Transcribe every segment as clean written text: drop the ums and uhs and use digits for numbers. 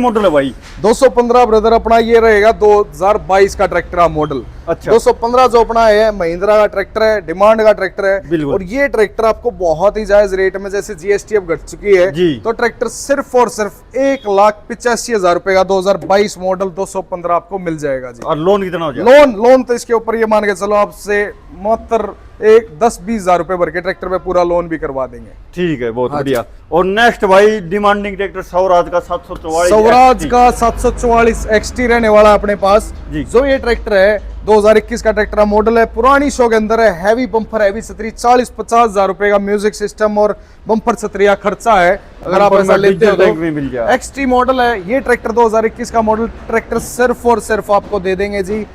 Model है भाई? 215 brother अपना ये रहेगा 2022 का ट्रैक्टर मॉडल। अच्छा। 215 जो अपना है महिंद्रा का ट्रैक्टर है, डिमांड का ट्रैक्टर है। और ये ट्रैक्टर आपको बहुत ही जायज रेट में, जैसे जीएसटी अब घट चुकी है तो ट्रैक्टर सिर्फ और सिर्फ 1,85,000 रुपए का 2022 मॉडल 215 आपको मिल जाएगा जी। और लोन कितना हो जाएगा? लोन तो इसके ऊपर ये मान के चलो आपसे मात्र 10-20 हजार रुपए भर के ट्रैक्टर पे पूरा लोन भी करवा देंगे। ठीक है, बहुत बढ़िया। और नेक्स्ट भाई डिमांडिंग ट्रैक्टर स्वराज का 744 स्वराज का 744 एक्सटी रहने वाला अपने पास जी। जो ये ट्रैक्टर है 2021 का ट्रैक्टर मॉडल है, पुरानी शो के अंदर है, हैवी बम्पर हैवी छतरी, 40-50 हजार रुपए का म्यूजिक सिस्टम और बम्पर छतरिया खर्चा है। अगर आप ऐसा लेते हो तो एक्सटी मॉडल है ये ट्रैक्टर 2021 का मॉडल ट्रैक्टर सिर्फ और सिर्फ आपको दे देंगे जी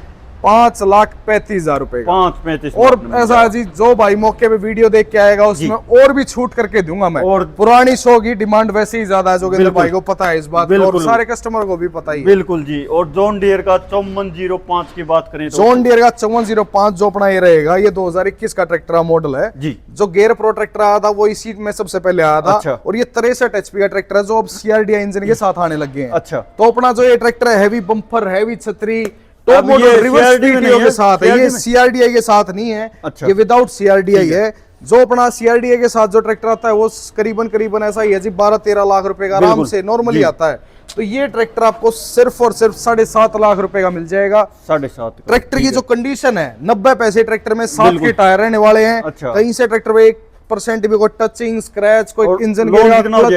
5,35,000 रुपए का। 5,35,000 और ऐसा जी जो भाई मौके पे वीडियो देख के आएगा उसमें और भी छूट करके दूंगा मैं। और पुरानी शो की डिमांड वैसे ही ज्यादा है, जोगिंदर भाई को पता है इस बात और सारे कस्टमर को भी पता ही है। बिल्कुल जी। और जॉन डियर का 5405 की बात करें तो जॉन डियर का 5405 जो अपना ये रहेगा, ये 2021 का ट्रैक्टर मॉडल है जी। जो गेयर प्रो ट्रैक्टर आया था वो इसी में सबसे पहले आया था। अच्छा। और ये 63 HP का ट्रैक्टर है जो अब CRDI इंजन के साथ आने लगे हैं। अच्छा। तो अपना जो ये ट्रैक्टर है हैवी बम्पर हैवी छतरी टॉप मॉडल रिवर्स PTO के साथ है, ये CRDI के साथ नहीं है। अच्छा। ये विदाउट CRDI है। जो अपना CRDI के साथ जो ट्रैक्टर आता है वो करीबन ऐसा ही है जी 12-13 लाख रुपए का आराम से नॉर्मली आता है। तो ये ट्रैक्टर आपको सिर्फ और सिर्फ 7.5 लाख रुपए का मिल जाएगा। 7.5। ट्रैक्टर की जो कंडीशन है 90 पैसे ट्रैक्टर में 7 के टायर रहने वाले हैं। कहीं से ट्रैक्टर में 1% भी कोई टचिंग स्क्रैच कोई इंजन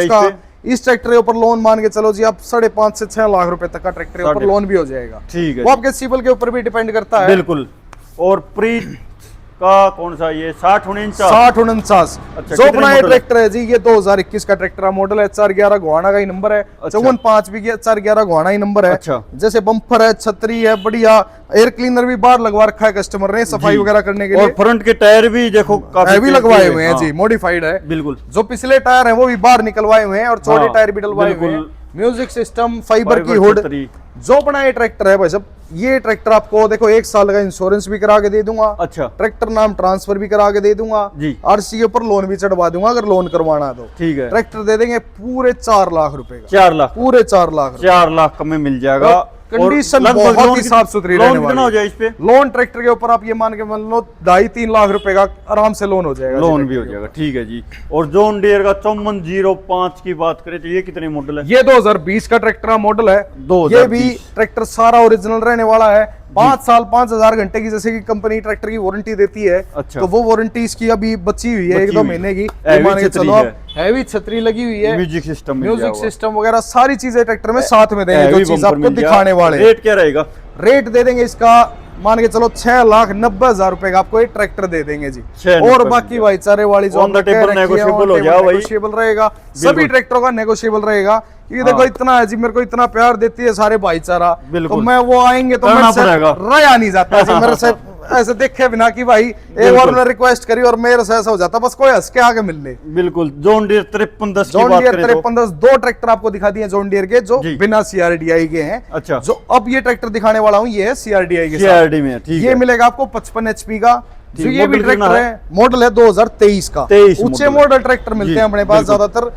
का इस ट्रैक्टर के ऊपर लोन मान के चलो जी आप 5.5 से 6 लाख रुपए तक का ट्रैक्टर के ऊपर लोन भी हो जाएगा। ठीक है। वो आपके सिविल के ऊपर भी डिपेंड करता है। बिल्कुल। और प्री का कौन सा ये 6049 जो अपना ये ट्रैक्टर है जी ये 2021 का ट्रैक्टर मॉडल है। 411 गोहाना का ही नंबर है। 54.5 भी 411 गोहाना ही नंबर है। अच्छा। जैसे बम्पर है छतरी है बढ़िया, एयर क्लीनर भी बाहर लगवा रखा है कस्टमर ने सफाई वगैरह करने के लिए। और फ्रंट के टायर भी देखो काफी हैवी लगवाए हुए हैं जी, मॉडिफाइड है। बिल्कुल। जो पिछले टायर है वो भी बाहर निकलवाए हुए हैं और चौड़े टायर भी डलवाए हुए हैं। म्यूजिक सिस्टम फाइबर की हुड जो अपना ये ट्रैक्टर है भाई साहब, ये ट्रैक्टर आपको देखो 1 साल का इंश्योरेंस भी करा के दे दूंगा। अच्छा। ट्रैक्टर नाम ट्रांसफर भी करा के दे दूंगा जी। RC के ऊपर लोन भी चढ़वा दूंगा अगर लोन करवाना तो। ठीक है। ट्रैक्टर दे देंगे पूरे 4 लाख रुपए का। 4 लाख पूरे 4 लाख 4 लाख में मिल जाएगा। कंडीशन बहुत ही साफ सुथरी रहने वाली है। इस पे लोन ट्रैक्टर के ऊपर आप ये मान के मान लो 2.5-3 लाख रुपए का आराम से लोन हो जाएगा। लोन भी हो जाएगा। ठीक है जी। और जॉन डियर का 5405 की बात करें तो ये कितने मॉडल है? ये 2020 का ट्रैक्टर मॉडल है। ये भी ट्रैक्टर सारा ओरिजिनल रहने वाला है। 5 साल 5,000 घंटे की जैसे कि कंपनी ट्रैक्टर की वारंटी देती है। अच्छा। तो वो वारंटी इसकी अभी बची हुई है 1-2 महीने की। मान के चलो हैवी छतरी लगी हुई है, म्यूजिक सिस्टम वगैरह सारी चीजें ट्रैक्टर में साथ में देंगे जो चीज आपको दिखाने वाले। रेट क्या रहेगा? रेट दे देंगे इसका मान के चलो 6,90,000 रुपए का आपको एक ट्रैक्टर दे देंगे जी। और बाकी भाईचारे वाली जो नेगोशिएबल रहेगा, सभी ट्रैक्टरों का नेगोशिएबल रहेगा। ये देखो इतना है जी, मेरे को इतना प्यार देती है सारे भाईचारा, तो मैं वो आएंगे तो मेरे से रहा नहीं जाता जी। मेरे से ऐसे देखे बिना कि भाई एक बार मैंने रिक्वेस्ट करी और मेरे से ऐसा हो जाता, बस कोई हंस के आगे मिल ले। बिल्कुल। जॉन डियर 5310 2 ट्रैक्टर आपको दिखा दिए जॉन डियर के जो बिना CRDI के हैं। अच्छा। जो अब ये ट्रैक्टर दिखाने वाला हूँ ये है CRDI के साथ में है। ये मिलेगा आपको 55 HP का। जो ये भी ट्रैक्टर है मॉडल है 2023 का। ऊंचे मॉडल ट्रैक्टर मिलते हैं अपने पास ज्यादातर।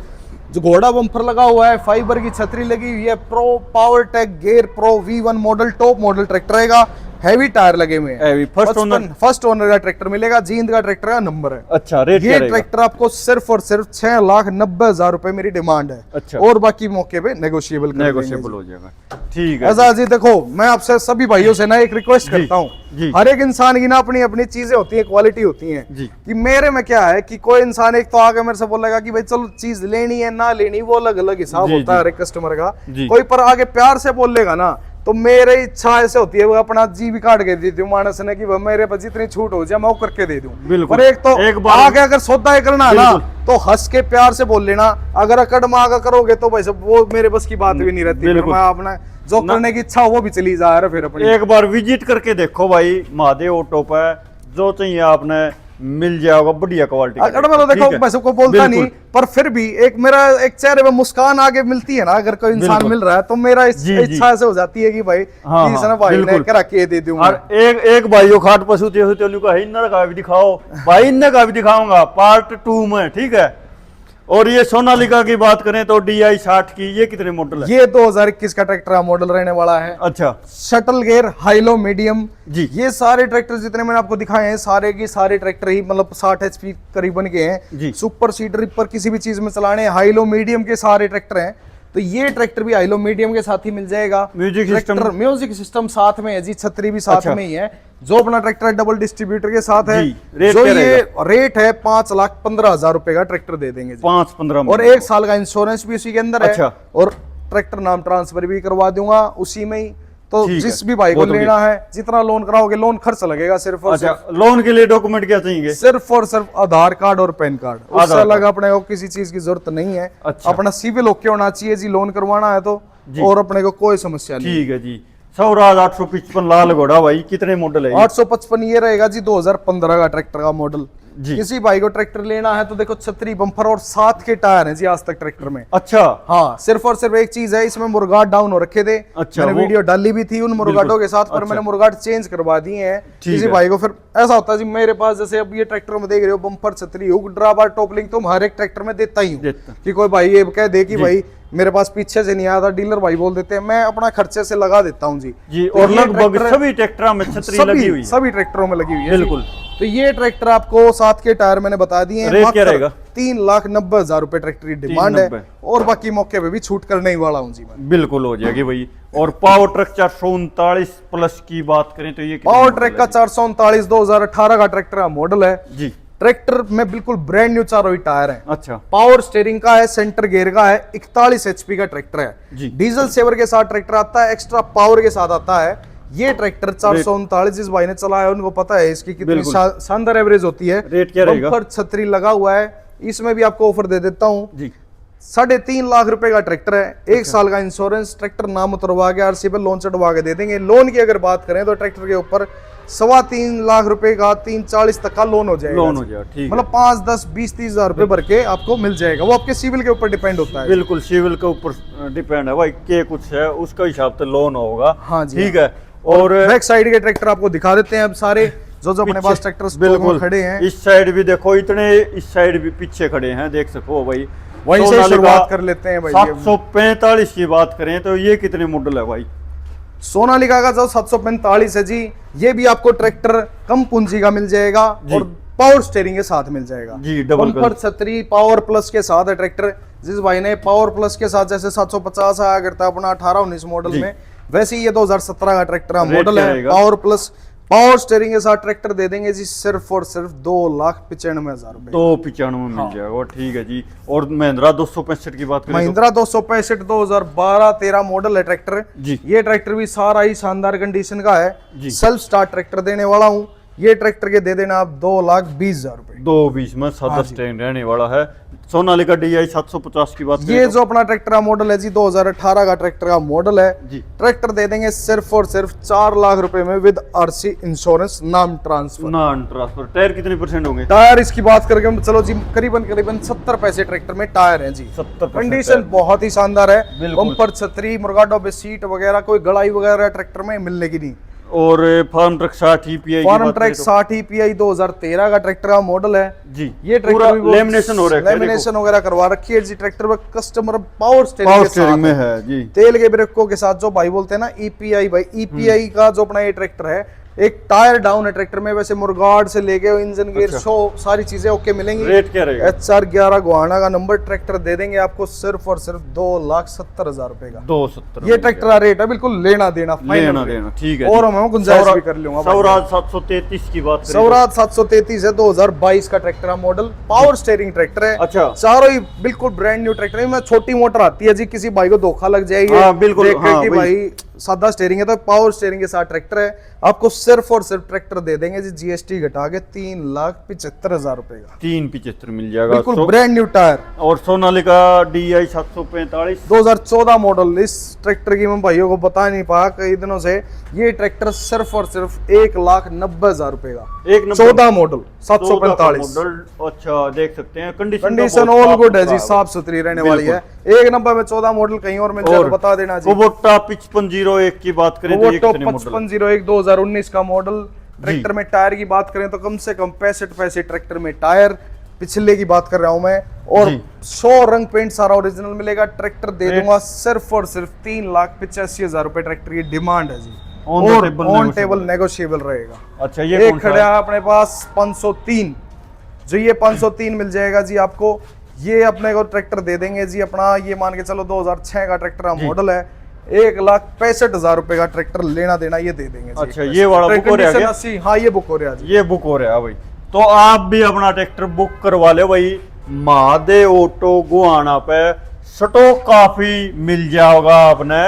जो घोड़ा बम्पर लगा हुआ है, फाइबर की छतरी लगी हुई है, pro power tech gear pro V1 model top model tractor रहेगा। हैवी टायर लगे हुए हैं। फर्स्ट ओनर का ट्रैक्टर मिलेगा, जींद का ट्रैक्टर का नंबर है। अच्छा। रेट ये ट्रैक्टर आपको सिर्फ और सिर्फ 6,90,000 रुपए मेरी डिमांड है। अच्छा। और बाकी मौके पे नेगोशिएबल हो जाएगा। ठीक है। ऐसा जी देखो मैं आपसे सभी भाइयों से ना एक रिक्वेस्ट करता हूँ, हर एक इंसान की ना अपनी अपनी चीजें होती है, क्वालिटी होती है कि मेरे में क्या है कि कोई इंसान एक तो आगे मेरे से बोलेगा कि भाई चलो चीज लेनी है ना लेनी, वो अलग अलग हिसाब होता है हर एक कस्टमर का। कोई पर आगे प्यार से बोलेगा ना तो मेरी इच्छा ऐसे होती है वो अपना जी भी काट के देती हूँ मानस ने कि मेरे पास जितनी छूट हो जाए मैं वो करके दे दूं। पर एक तो आगे अगर सौदा करना है ना तो हंस के प्यार से बोल लेना। अगर अकड़ आगे करोगे तो भाई सब वो मेरे बस की बात भी नहीं रहती। मैं अपना जो करने की इच्छा वो भी चली जा रहा है। फिर अपनी एक बार विजिट करके देखो भाई, महादेव ऑटो पे जो चाहिए आपने मिल जाएगा बढ़िया क्वालिटी। तो देखो मैं सबको बोलता नहीं पर फिर भी एक मेरा एक चेहरे पे मुस्कान आगे मिलती है ना अगर कोई इंसान मिल रहा है तो मेरा इच्छा ऐसे हो जाती है कि भाई भाई ने करा के दे दूंगा। और एक भाई जो खाट पशु थे का भी दिखाओ भाई, इनने का भी दिखाऊंगा पार्ट 2 में। ठीक है। और ये सोनालिका की बात करें तो DI 60 की, ये कितने मॉडल है? ये 2021 का ट्रैक्टर का मॉडल रहने वाला है। अच्छा, shuttle gear, high low, medium जी। ये सारे ट्रैक्टर जितने मैंने आपको दिखाए हैं सारे के सारे ट्रैक्टर ही मतलब 60 HP करीबन के हैं। सुपर सीडर पर किसी भी चीज में चलाने, हाई लो मीडियम के सारे ट्रैक्टर हैं। तो ये ट्रैक्टर भी हाई लो मीडियम के साथ ही मिल जाएगा। म्यूजिक सिस्टम साथ में है जी, छतरी भी साथ में ही है। जो अपना ट्रैक्टर डबल डिस्ट्रीब्यूटर के साथ है। जो ये रेट है 5,15,000 रुपए का ट्रैक्टर दे देंगे 5-15 और 1 साल का इंश्योरेंस भी उसी के अंदर है। और ट्रैक्टर नाम ट्रांसफर भी करवा दूंगा उसी में ही। तो जिस भी भाई को लेना है, जितना लोन कराओगे, लोन खर्च लगेगा सिर्फ और सिर्फ। लोन के लिए डॉक्यूमेंट क्या चाहिए? सिर्फ और सिर्फ आधार कार्ड और पैन कार्ड, उससे अलग अपने को किसी चीज की जरूरत नहीं है। अपना सिविल ओके होना चाहिए जी, लोन करवाना है तो, और अपने को कोई समस्या नहीं। ठीक है जी। स्वराज 855 लाल घोड़ा भाई, कितने मॉडल है? 855 ये रहेगा जी 2015 का ट्रैक्टर का मॉडल। किसी भाई को ट्रैक्टर लेना है तो देखो छतरी, बम्पर और 7 के टायर हैं जी आज तक ट्रैक्टर में। अच्छा, हाँ, सिर्फ और सिर्फ एक चीज है, इसमें मुर्गाट डाउन हो रखे थे। अच्छा, मैंने वीडियो डाली भी थी उन मुर्गाटों के साथ, पर मैंने मुर्गाट चेंज करवा दिए हैं। किसी भाई को फिर ऐसा होता है जी, मेरे पास जैसे अब ये ट्रैक्टर में देख रहे हो, बम्पर, छतरी, हुक, ड्राबार, टॉपलिंग तो हर एक ट्रैक्टर में देता ही हूँ। कि कोई भाई ये कह दे कि भाई मेरे पास पीछे से नहीं आया था, डीलर भाई बोल देते हैं, मैं अपना खर्चे से लगा देता हूँ जी। और लगभग सभी ट्रैक्टरों में छतरी लगी हुई है। सभी ट्रैक्टरों में लगी हुई है बिल्कुल। तो ये ट्रैक्टर आपको 7 के टायर मैंने बता दिए हैं। रेट क्या रहेगा? 3,90,000 रुपए ट्रैक्टर की डिमांड है, और बाकी मौके पे भी छूट करने ही वाला हूँ जी मैं। बिल्कुल हो जाएगी भाई। और पावर ट्रक 439 प्लस की बात करें तो ये पावर ट्रक का 439 2018 का ट्रैक्टर का मॉडल है जी। ट्रैक्टर में बिल्कुल ब्रांड न्यू चारों ही टायर हैं। अच्छा, पावर स्टीयरिंग का है, सेंटर गियर का है, 41 HP का ट्रैक्टर है जी। डीजल सेवर के साथ ट्रैक्टर आता है, एक्स्ट्रा पावर के साथ आता है। ये ट्रैक्टर 439 जिस भाई ने चलाया उनको पता है इसकी कितनी शानदार एवरेज होती है। रेट क्या रहेगा? बम्पर छतरी लगा हुआ है, इसमें भी आपको ऑफर दे देता हूँ जी। 3.5 लाख रुपए का ट्रैक्टर है, 1 साल का इंश्योरेंस, ट्रैक्टर नाम उतरवा के RC पे लोन चढ़वा के दे देंगे। लोन की अगर बात करें तो ट्रैक्टर के ऊपर 3.25 लाख रुपए का 340 तक का लोन हो जाएगा। लोन हो जाएगा, ठीक, मतलब 5, 10, 20, 30 हजार रुपए भर के आपको मिल जाएगा। वो आपके सिविल के ऊपर डिपेंड होता है। बिल्कुल, सिविल के ऊपर डिपेंड है भाई, के कुछ है उसका हिसाब से लोन होगा। हाँ जी, ठीक है। और बैक साइड के ट्रैक्टर आपको दिखा देते हैं अब सारे जो अपने पास ट्रैक्टर बिल्कुल खड़े हैं। इस साइड भी देखो, इतने इस साइड भी पीछे खड़े हैं, देख सको भाई। वहीं से शुरुआत कर लेते हैं भाई। 745 की बात करें तो ये कितने मॉडल है भाई? सोनालिका का जो 745 है जी, ये भी आपको ट्रैक्टर कम पूंजी का मिल जाएगा और पावर स्टीयरिंग के साथ मिल जाएगा जी। डबल छतरी पावर प्लस के साथ है ट्रैक्टर। जिस भाई ने पावर प्लस के साथ जैसे 750 आया करता है अपना 18-19 मॉडल में, वैसे ही ये 2017 का ट्रैक्टर का मॉडल है। पावर प्लस पावर स्टीयरिंग के साथ ट्रैक्टर दे देंगे जी सिर्फ और सिर्फ 2,95,000 रुपए। 295 मिल जाएगा, ठीक है जी। और महिंद्रा 265 की बात करें, महिंद्रा 265 2012-13 मॉडल है ट्रैक्टर जी। ये ट्रैक्टर भी सारा ही शानदार कंडीशन का है, सेल्फ स्टार्ट ट्रैक्टर देने वाला हूँ। ये ट्रैक्टर के दे देना आप 2,20,000 रुपए। 2,20 में सादा स्टैंड रहने वाला है। सोनालिका DI 750 की बात करें, ये जो अपना ट्रैक्टर का मॉडल है जी 2018 का ट्रैक्टर का मॉडल है जी। ट्रैक्टर दे देंगे सिर्फ और सिर्फ 4 लाख रुपए में विद RC इंश्योरेंस, नाम ट्रांसफर। टायर कितने % होंगे? टायर इसकी बात करके चलो जी करीबन 70 पैसे ट्रैक्टर में टायर है जी। 70 कंडीशन बहुत ही शानदार है। बम्पर, छतरी, मुर्गाडो पे सीट वगैरह कोई गड़ाई वगैरह ट्रैक्टर में मिलने की नहीं। और Farmtrac 60 EPI, Farmtrac 60 EPI 2013 का ट्रैक्टर का मॉडल है जी। ये ट्रैक्टर लेमिनेशन हो रहा है, लेमिनेशन वगैरह करवा रखी है जी। ट्रैक्टर में कस्टमर पावर स्टीयरिंग में है जी, तेल के ब्रेकों के साथ। जो भाई बोलते हैं ना EPI, भाई EPI का जो अपना ये ट्रैक्टर है, एक टायर डाउन है ट्रैक्टर में। वैसे मुर्गाड से लेके इंजन गियर शो सारी चीजें ओके मिलेंगी। रेट क्या रहेगा? HR 11 गुहाना का नंबर ट्रैक्टर दे देंगे आपको सिर्फ और सिर्फ 2,70,000 रुपए का। 270 ये ट्रैक्टर का रेट है, बिल्कुल लेना देना ठीक है। और मैं गुंजाइश भी कर लूंगा। स्वराज 733 की बात करें, स्वराज 733 है 2022 का ट्रैक्टर का मॉडल, पावर स्टीयरिंग ट्रैक्टर है। अच्छा, चारों ही बिल्कुल ब्रांड न्यू ट्रैक्टर है। मैं छोटी मोटर आती है जी, किसी भाई को धोखा लग जाएगी। हाँ, बिल्कुल, कि भाई सादा स्टीयरिंग है, तो पावर स्टीयरिंग के साथ ट्रैक्टर है। आपको सिर्फ और सिर्फ ट्रैक्टर दे देंगे जी GST घटा के 3,75,000 रुपए का। 375 मिल जाएगा, बिल्कुल ब्रांड न्यू टायर। और सोनालिका DI 745 2014 मॉडल। इस ट्रैक्टर की मैं भाइयों को बता नहीं पाया कई दिनों से। ये ट्रैक्टर सिर्फ और सिर्फ 1,90,000 रुपए का। 14 मॉडल 745। अच्छा, देख सकते हैं कंडीशन ऑल गुड है जी, साफ सुथरी रहने वाली है। 1 नंबर में 14 मॉडल कहीं और मिल जाए बता देना जी। कुबोटा 5501 की बात करें तो ये कितने मॉडल? 5501 2019 का मॉडल। ट्रैक्टर में टायर की बात करें तो कम से कम 65 पैसे ट्रैक्टर में टायर। पिछले की बात कर रहा हूं मैं, और 100 रंग पेंट सारा ओरिजिनल मिलेगा। ट्रैक्टर दे दूंगा सिर्फ और सिर्फ 3,85,000 रुपए ट्रैक्टर की डिमांड है जी, ऑन टेबल नेगोशिएबल रहेगा। अच्छा, ये एक खड़ा है अपने पास 503, जो ये 503 मिल जाएगा जी आपको। ये अपने को ट्रैक्टर दे देंगे जी अपना, ये मान के चलो 2006 का ट्रैक्टर का मॉडल है, 1,65,000 रुपए का ट्रैक्टर लेना देना ये दे देंगे। अच्छा, ये वाला बुक हो रहा है? हाँ, ये बुक हो रहा है, ये बुक हो रहा है भाई। तो आप भी अपना ट्रैक्टर बुक करवा लो भाई, महादेव ऑटो गुआना पे स्टॉक काफी मिल जाएगा। आपने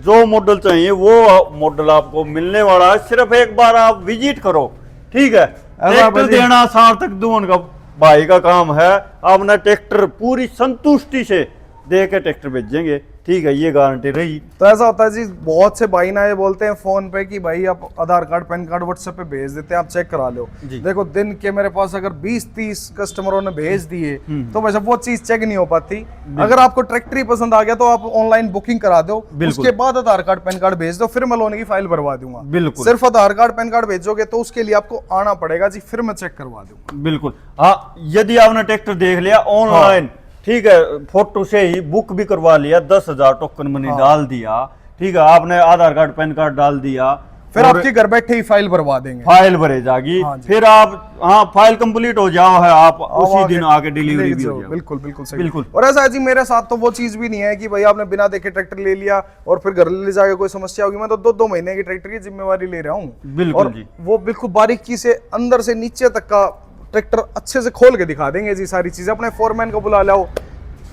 जो मॉडल चाहिए वो मॉडल आपको मिलने वाला है, सिर्फ एक बार आप विजिट करो, ठीक है। ट्रैक्टर देना सार्थक दुवन का भाई का काम है। आपने ट्रैक्टर पूरी संतुष्टि से दे के ट्रैक्टर भेजेंगे, ठीक है, ये गारंटी रही। तो ऐसा होता है जी, बहुत से भाई ना ये बोलते हैं फोन पे कि भाई आप आधार कार्ड पैन कार्ड व्हाट्सएप पे भेज देते हैं, आप चेक करा लो। देखो, दिन के मेरे पास अगर 20-30 कस्टमरों ने भेज दिए तो वैसे वो चीज चेक नहीं हो पाती। अगर आपको ट्रैक्टर ही पसंद आ गया तो आप ऑनलाइन बुकिंग करा दो, उसके बाद आधार कार्ड पैन कार्ड भेज दो, फिर मैं लोन की फाइल भरवा दूंगा। बिल्कुल, सिर्फ आधार कार्ड पैन कार्ड भेजोगे तो उसके लिए आपको आना पड़ेगा जी, फिर मैं चेक करवा दूंगा। बिल्कुल, हाँ, यदि आपने ट्रैक्टर देख लिया ऑनलाइन, ठीक है, फोटो से ही बुक भी करवा लिया, 10,000 टोकन मनी डाल दिया, ठीक है, आपने आधार कार्ड पैन कार्ड डाल दिया, फिर आपके घर बैठे ही फाइल भरवा देंगे, फाइल भरे जाएगी। फिर आप, हाँ, फाइल कंप्लीट हो जाओ है, आप उसी दिन आके डिलीवरी भी हो जाओ। बिल्कुल बिल्कुल सही, बिल्कुल। और ऐसा है जी, मेरे साथ तो वो चीज भी नहीं है कि भाई आपने बिना देखे ट्रैक्टर ले लिया और फिर घर ले जाके कोई समस्या होगी। मैं तो 2-2 महीने की ट्रैक्टर की जिम्मेवारी ले रहा हूँ। बिल्कुल जी, वो बिल्कुल बारीकी से अंदर से नीचे तक का ट्रैक्टर अच्छे से खोल के दिखा देंगे जी, सारी चीजें। अपने फोरमैन को बुला लाओ,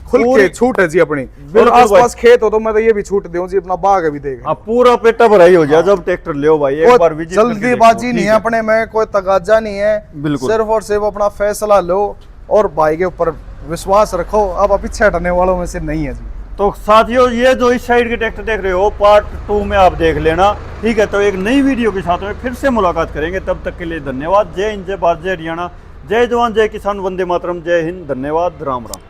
खुल के छूट है जी अपनी। और आसपास खेत हो तो मैं तो ये भी छूट दूं जी, अपना बाग अभी देख, पूरा पेटा भरा ही हो जाए जब ट्रैक्टर ले भाई, एक बार विजिट। जल्दीबाजी नहीं है अपने में, कोई तगाजा नहीं है, सिर्फ और सिर्फ अपना फैसला लो और भाई के ऊपर विश्वास रखो। आप पीछे हटने वालों में से नहीं है जी। तो साथियों, ये जो इस साइड के ट्रैक्टर देख रहे हो, पार्ट 2 में आप देख लेना, ठीक है। तो एक नई वीडियो के साथ में फिर से मुलाकात करेंगे, तब तक के लिए धन्यवाद। जय हिंद, जय भारत, जय हरियाणा, जय जवान, जय किसान, वंदे मातरम, जय हिंद, धन्यवाद, राम राम।